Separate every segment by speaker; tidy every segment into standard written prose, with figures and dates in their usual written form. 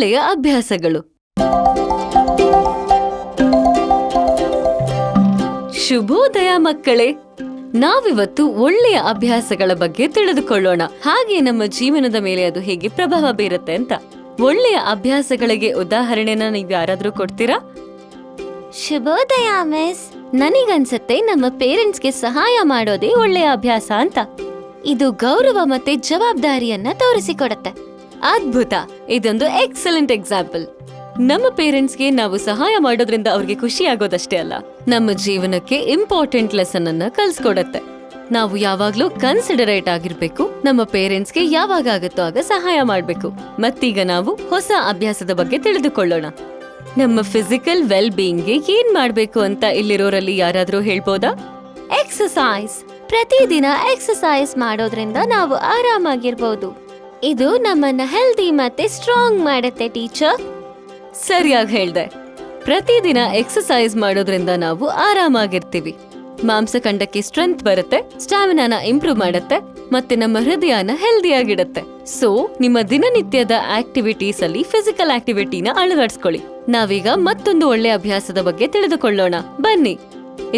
Speaker 1: ಒಳ್ಳೆಯ ಅಭ್ಯಾಸಗಳು. ಶುಭೋದಯ ಮಕ್ಕಳೇ, ನಾವಿವತ್ತು ಒಳ್ಳೆಯ ಅಭ್ಯಾಸಗಳ ಬಗ್ಗೆ ತಿಳಿದುಕೊಳ್ಳೋಣ. ಹಾಗೆ ನಮ್ಮ ಜೀವನದ ಮೇಲೆ ಅದು ಹೇಗೆ ಪ್ರಭಾವ ಬೀರುತ್ತೆ ಅಂತ. ಒಳ್ಳೆಯ ಅಭ್ಯಾಸಗಳಿಗೆ ಉದಾಹರಣೆನ ನೀವು ಯಾರಾದ್ರೂ ಕೊಡ್ತೀರಾ?
Speaker 2: ಶುಭೋದಯ ಮಿಸ್.
Speaker 1: ನನಗನ್ಸತ್ತೆ ನಮ್ಮ ಪೇರೆಂಟ್ಸ್ಗೆ ಸಹಾಯ ಮಾಡೋದೇ ಒಳ್ಳೆಯ ಅಭ್ಯಾಸ ಅಂತ.
Speaker 2: ಇದು ಗೌರವ ಮತ್ತೆ ಜವಾಬ್ದಾರಿಯನ್ನ ತೋರಿಸಿಕೊಡುತ್ತೆ.
Speaker 1: ಅದ್ಭುತ! ಇದೊಂದು ಎಕ್ಸಲೆಂಟ್ ಎಕ್ಸಾಂಪಲ್. ನಮ್ಮ ಪೇರೆಂಟ್ಸ್ಗೆ ನಾವು ಸಹಾಯ ಮಾಡೋದ್ರಿಂದ ಅವ್ರಿಗೆ ಖುಷಿ ಆಗೋದಷ್ಟೇ ಅಲ್ಲ, ನಮ್ಮ ಜೀವನಕ್ಕೆ ಇಂಪಾರ್ಟೆಂಟ್ ಲೆಸನ್ ಅನ್ನ ಕಲ್ಸ್ಕೊಡತ್ತೆ. ನಾವು ಯಾವಾಗ್ಲೂ ಕನ್ಸಿಡರೇಟ್ ಆಗಿರ್ಬೇಕು, ನಮ್ಮ ಪೇರೆಂಟ್ಸ್ಗೆ ಯಾವಾಗ ಆಗುತ್ತೋ ಆಗ ಸಹಾಯ ಮಾಡ್ಬೇಕು. ಮತ್ತೀಗ ನಾವು ಹೊಸ ಅಭ್ಯಾಸದ ಬಗ್ಗೆ ತಿಳಿದುಕೊಳ್ಳೋಣ. ನಮ್ಮ ಫಿಸಿಕಲ್ ವೆಲ್ ಬೀಯಿಂಗ್ಗೆ ಏನ್ ಮಾಡ್ಬೇಕು ಅಂತ ಇಲ್ಲಿರೋರಲ್ಲಿ ಯಾರಾದ್ರೂ ಹೇಳ್ಬೋದಾ?
Speaker 2: ಎಕ್ಸಸೈಸ್. ಪ್ರತಿದಿನ ಎಕ್ಸಸೈಸ್ ಮಾಡೋದ್ರಿಂದ ನಾವು ಆರಾಮಾಗಿರ್ಬೋದು. ಇದು ನಮ್ಮನ್ನ ಹೆಲ್ದಿ ಮತ್ತೆ ಸ್ಟ್ರಾಂಗ್ ಮಾಡುತ್ತೆ ಟೀಚರ್.
Speaker 1: ಸರಿಯಾಗಿ ಹೇಳ್ದೆ. ಪ್ರತಿದಿನ ಎಕ್ಸಸೈಸ್ ಮಾಡೋದ್ರಿಂದ ನಾವು ಆರಾಮಾಗಿರ್ತೀವಿ. ಮಾಂಸಖಂಡಕ್ಕೆ ಸ್ಟ್ರೆಂತ್ ಬರುತ್ತೆ, ಸ್ಟಾಮಿನಾನ ಇಂಪ್ರೂವ್ ಮಾಡುತ್ತೆ, ಮತ್ತೆ ನಮ್ಮ ಹೃದಯನ ಹೆಲ್ದಿಯಾಗಿಡುತ್ತೆ. ಸೊ ನಿಮ್ಮ ದಿನನಿತ್ಯದ ಆಕ್ಟಿವಿಟೀಸ್ ಅಲ್ಲಿ ಫಿಸಿಕಲ್ ಆಕ್ಟಿವಿಟಿನ ಅಳವಡಿಸ್ಕೊಳ್ಳಿ. ನಾವೀಗ ಮತ್ತೊಂದು ಒಳ್ಳೆ ಅಭ್ಯಾಸದ ಬಗ್ಗೆ ತಿಳಿದುಕೊಳ್ಳೋಣ. ಬನ್ನಿ,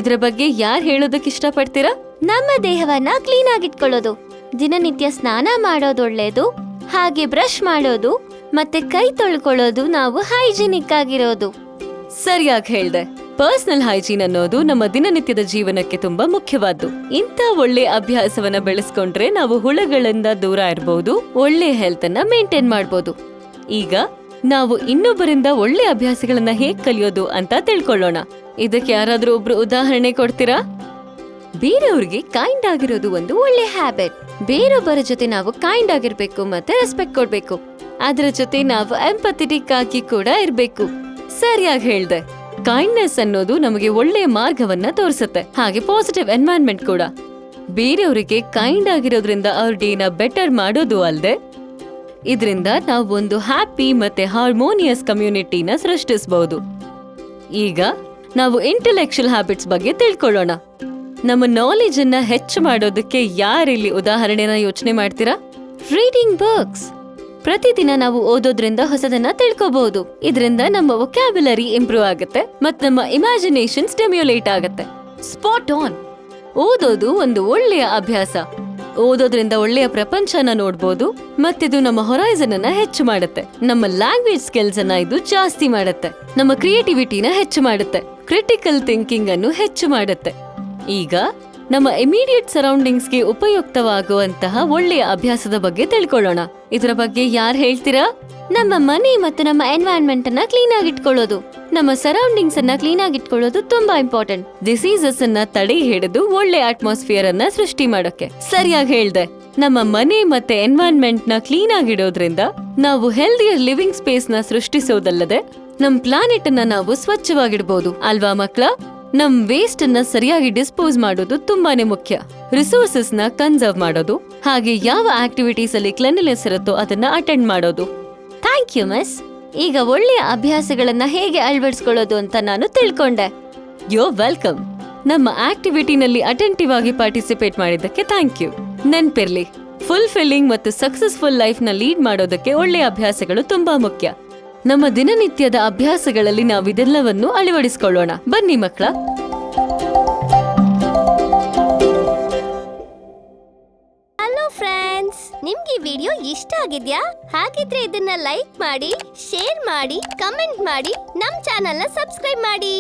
Speaker 1: ಇದ್ರ ಬಗ್ಗೆ ಯಾರು ಹೇಳೋದಕ್ಕೆ ಇಷ್ಟಪಡ್ತೀರಾ?
Speaker 2: ನಮ್ಮ ದೇಹವನ್ನ ಕ್ಲೀನ್ ಆಗಿಟ್ಕೊಳ್ಳೋದು. ದಿನನಿತ್ಯ ಸ್ನಾನ ಮಾಡೋದು ಒಳ್ಳೇದು. ಹಾಗೆ ಬ್ರಷ್ ಮಾಡೋದು ಮತ್ತೆ ಕೈ ತೊಳ್ಕೊಳ್ಳೋದು, ನಾವು ಹೈಜಿನಿಕ್ ಆಗಿರೋದು.
Speaker 1: ಸರಿಯಾಗಿ ಹೇಳ್ದೆ. ಪರ್ಸನಲ್ ಹೈಜೀನ್ ಅನ್ನೋದು ನಮ್ಮ ದಿನನಿತ್ಯದ ಜೀವನಕ್ಕೆ ತುಂಬಾ ಮುಖ್ಯವಾದ್ದು. ಇಂಥ ಒಳ್ಳೆ ಅಭ್ಯಾಸವನ್ನ ಬೆಳೆಸ್ಕೊಂಡ್ರೆ ನಾವು ಹುಳಗಳಿಂದ ದೂರ ಇರಬಹುದು, ಒಳ್ಳೆ ಹೆಲ್ತ್ ಅನ್ನ ಮೇಂಟೈನ್ ಮಾಡಬಹುದು. ಈಗ ನಾವು ಇನ್ನೊಬ್ಬರಿಂದ ಒಳ್ಳೆ ಅಭ್ಯಾಸಗಳನ್ನ ಹೇಗ್ ಕಲಿಯೋದು ಅಂತ ತಿಳ್ಕೊಳ್ಳೋಣ. ಇದಕ್ಕೆ ಯಾರಾದ್ರೂ ಒಬ್ರು ಉದಾಹರಣೆ ಕೊಡ್ತೀರಾ?
Speaker 2: ಬೇರೆಯವ್ರಿಗೆ ಕೈಂಡ್ ಆಗಿರೋದು ಒಂದು ಒಳ್ಳೆ ಹ್ಯಾಬಿಟ್. ಬೇರೊಬ್ಬರ ಜೊತೆ ನಾವು ಕೈಂಡ್ ಆಗಿರ್ಬೇಕು ಮತ್ತೆ ರೆಸ್ಪೆಕ್ಟ್ ಕೊಡ್ಬೇಕು.
Speaker 1: ಅದ್ರ ಜೊತೆ ನಾವು ಎಂಪಥೆಟಿಕ್ ಆಗಿ ಕೂಡ ಇರ್ಬೇಕು. ಸರಿಯಾಗಿ ಹೇಳ್ದೆ. ಕೈಂಡ್ನೆಸ್ ಅನ್ನೋದು ನಮಗೆ ಒಳ್ಳೆಯ ಮಾರ್ಗವನ್ನ ತೋರಿಸುತ್ತೆ, ಹಾಗೆ ಪಾಸಿಟಿವ್ ಎನ್ವೈರನ್ಮೆಂಟ್ ಕೂಡ. ಬೇರೆಯವರಿಗೆ ಕೈಂಡ್ ಆಗಿರೋದ್ರಿಂದ ಅವ್ರ ಡೇನ ಬೆಟರ್ ಮಾಡೋದು ಅಲ್ಲದೆ, ಇದರಿಂದ ನಾವು ಒಂದು ಹ್ಯಾಪಿ ಮತ್ತೆ ಹಾರ್ಮೋನಿಯಸ್ ಕಮ್ಯುನಿಟಿನ ಸೃಷ್ಟಿಸಬಹುದು. ಈಗ ನಾವು ಇಂಟೆಲೆಕ್ಚುಯಲ್ ಹ್ಯಾಬಿಟ್ಸ್ ಬಗ್ಗೆ ತಿಳ್ಕೊಳ್ಳೋಣ. ನಮ್ಮ ನಾಲೆಜ್ ಅನ್ನ ಹೆಚ್ಚು ಮಾಡೋದಕ್ಕೆ ಯಾರಿಲ್ಲಿ ಉದಾಹರಣೆನ ಯೋಚನೆ ಮಾಡ್ತೀರಾ?
Speaker 2: Reading books.
Speaker 1: ಪ್ರತಿದಿನ ನಾವು ಓದೋದ್ರಿಂದ ಹೊಸದನ್ನ ತಿಳ್ಕೋಬಹುದು. ಇದರಿಂದ ನಮ್ಮ ವೊಕ್ಯಾಬ್ಯುಲರಿ ಇಂಪ್ರೂವ್ ಆಗುತ್ತೆ ಮತ್ತು ನಮ್ಮ ಇಮ್ಯಾಜಿನೇಷನ್ ಸ್ಟಿಮ್ಯುಲೇಟ್ ಆಗುತ್ತೆ. Spot on. ಓದೋದು ಒಂದು ಒಳ್ಳೆಯ ಅಭ್ಯಾಸ. ಓದೋದ್ರಿಂದ ಒಳ್ಳೆಯ ಪ್ರಪಂಚನ ನೋಡ್ಬೋದು, ಮತ್ತಿದು ನಮ್ಮ ಹೊರೈಸನ್ ಅನ್ನ ಹೆಚ್ಚು ಮಾಡುತ್ತೆ. ನಮ್ಮ ಲ್ಯಾಂಗ್ವೇಜ್ ಸ್ಕಿಲ್ಸ್ ಅನ್ನ ಇದು ಜಾಸ್ತಿ ಮಾಡುತ್ತೆ. ನಮ್ಮ ಕ್ರಿಯೇಟಿವಿಟಿನ ಹೆಚ್ಚು ಮಾಡುತ್ತೆ. ಕ್ರಿಟಿಕಲ್ ಥಿಂಕಿಂಗ್ ಅನ್ನು ಹೆಚ್ಚು ಮಾಡುತ್ತೆ. ಈಗ ನಮ್ಮ ಇಮಿಡಿಯೇಟ್ ಸರೌಂಡಿಂಗ್ಸ್ಗೆ ಉಪಯುಕ್ತವಾಗುವಂತಹ ಒಳ್ಳೆಯ ಅಭ್ಯಾಸದ ಬಗ್ಗೆ ತಿಳ್ಕೊಳ್ಳೋಣ. ಇದರ ಬಗ್ಗೆ ಯಾರು ಹೇಳ್ತೀರಾ?
Speaker 2: ನಮ್ಮ ಮನೆ ಮತ್ತು ನಮ್ಮ ಎನ್ವೈರನ್ಮೆಂಟ್ ಅನ್ನ ಕ್ಲೀನ್ ಆಗಿಟ್ಕೊಳ್ಳೋದು. ನಮ್ಮ ಸರೌಂಡಿಂಗ್ಸ್ ಅನ್ನ ಕ್ಲೀನ್ ಆಗಿಟ್ಕೊಳ್ಳೋದು ತುಂಬಾ ಇಂಪಾರ್ಟೆಂಟ್.
Speaker 1: ಡಿಸೀಸಸ್ ಅನ್ನ ತಡೆ ಹಿಡಿದು ಒಳ್ಳೆ ಅಟ್ಮಾಸ್ಫಿಯರ್ ಅನ್ನ ಸೃಷ್ಟಿ ಮಾಡೋಕೆ. ಸರಿಯಾಗಿ ಹೇಳ್ದೆ. ನಮ್ಮ ಮನೆ ಮತ್ತೆ ಎನ್ವೈರನ್ಮೆಂಟ್ ನ ಕ್ಲೀನ್ ಆಗಿಡೋದ್ರಿಂದ ನಾವು ಹೆಲ್ದಿಯರ್ ಲಿವಿಂಗ್ ಸ್ಪೇಸ್ ನ ಸೃಷ್ಟಿಸೋದಲ್ಲದೆ ನಮ್ ಪ್ಲಾನೆಟ್ ಅನ್ನ ನಾವು ಸ್ವಚ್ಛವಾಗಿಡಬಹುದು ಅಲ್ವಾ ಮಕ್ಕಳ? ನಮ್ ವೇಸ್ಟ್ ಅನ್ನ ಸರಿಯಾಗಿ ಡಿಸ್ಪೋಸ್ ಮಾಡೋದು ತುಂಬಾನೇ ಮುಖ್ಯ. ರಿಸೋರ್ಸಸ್ ನ ಕನ್ಸರ್ವ್ ಮಾಡೋದು, ಹಾಗೆ ಯಾವ ಆಕ್ಟಿವಿಟೀಸ್ ಅಲ್ಲಿ ಕ್ಲೆನ್ಲಿನೆಸ್ ಇರುತ್ತೋ ಅದನ್ನ ಅಟೆಂಡ್ ಮಾಡೋದು.
Speaker 2: Thank you miss. ಈಗ ಒಳ್ಳೆಯ ಅಭ್ಯಾಸಗಳನ್ನ ಹೇಗೆ ಅಳವಡಿಸ್ಕೊಳ್ಳೋದು ಅಂತ ನಾನು ತಿಳ್ಕೊಂಡೆ.
Speaker 1: You're welcome. ನಮ್ಮ ಆಕ್ಟಿವಿಟಿನಲ್ಲಿ ಅಟೆಂಟಿವ್ ಆಗಿ ಪಾರ್ಟಿಸಿಪೇಟ್ ಮಾಡಿದ್ದಕ್ಕೆ ಥ್ಯಾಂಕ್ ಯು. ನೆನ್ಪಿರ್ಲಿ, ಫುಲ್ಫಿಲ್ಲಿಂಗ್ ಮತ್ತು ಸಕ್ಸಸ್ಫುಲ್ ಲೈಫ್ ನ ಲೀಡ್ ಮಾಡೋದಕ್ಕೆ ಒಳ್ಳೆಯ ಅಭ್ಯಾಸಗಳು ತುಂಬಾ ಮುಖ್ಯ. ನಮ್ಮ ದಿನನಿತ್ಯದ ಅಭ್ಯಾಸಗಳಲ್ಲಿ ನಾವಿದೆಲ್ಲವನ್ನು ಅಳವಡಿಸಿಕೊಳ್ಳೋಣ. ಬನ್ನಿ ಮಕ್ಕಳ.
Speaker 2: ಹಲೋ ಫ್ರೆಂಡ್ಸ್, ನಿಮ್ಗೆ ಈ ವಿಡಿಯೋ ಇಷ್ಟ ಆಗಿದ್ಯಾ? ಹಾಗಿದ್ರೆ ಇದನ್ನ ಲೈಕ್ ಮಾಡಿ, ಶೇರ್ ಮಾಡಿ, ಕಮೆಂಟ್ ಮಾಡಿ, ನಮ್ ಚಾನೆಲ್ನ ಸಬ್ಸ್ಕ್ರೈಬ್ ಮಾಡಿ.